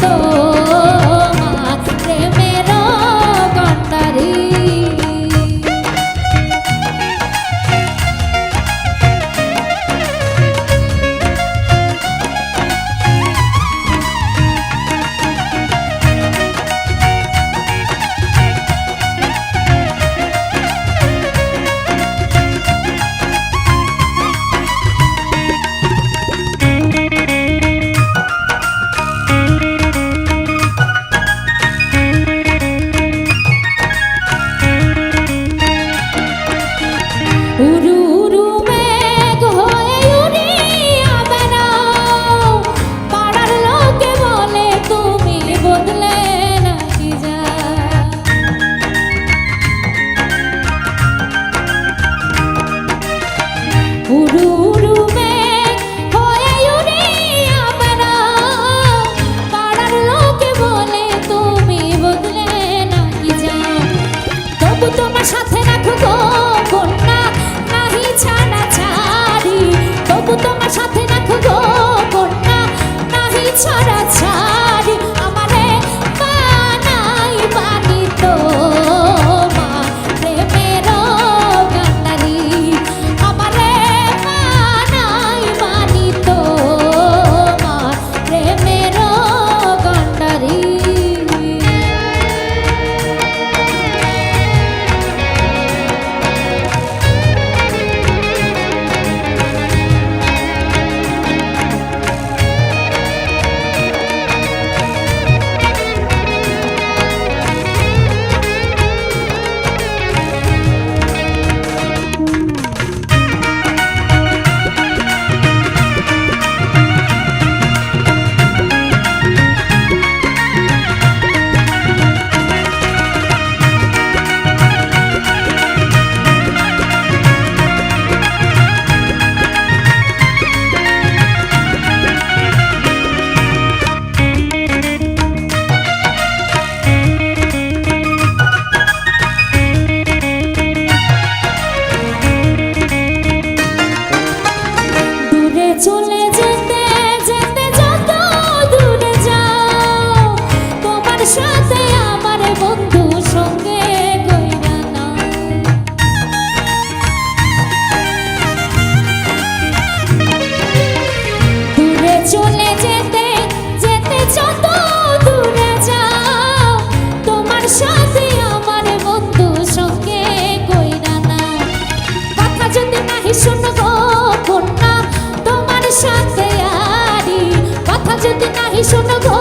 তোমার প্রেমের কান্ডারি। উরু উরু মেঘ হয়ে উড়িয়া বেড়াও, পাড়ার লোকে বলে তুমি বদলে নাকি যা। উরু উরু মেঘ হয়ে উড়িয়া বেড়াও, পাড়ার লোকে বলে তুমি বদলে নাকি যা। তবু তোমার সাথে রাখো গো কন্যা, নাহি ছাড়া ছাড়ি। তবু তোমার সাথে রাখো গো কন্যা, নাহি ছাড়া ছাড়ি। আমারে বানাই বানি তোমার প্রেমের কান্ডারি। আমারে বানাই বানি তোমার প্রেমের কান্ডারি। চলে যেতে যেতে যত দূরে যাও, তোমার সাথে আমার বন্ধু সঙ্গে কইরা নাও। দূরে চলে যেতে যেতে যত দূরে যাও, তোমার সাথে আমার বন্ধু সঙ্গে কইরা নাও। কথা যদি নাহি শোনো গো কন্যা, তোমার সাথে আরি। কথা যদি নাহি শোনো গো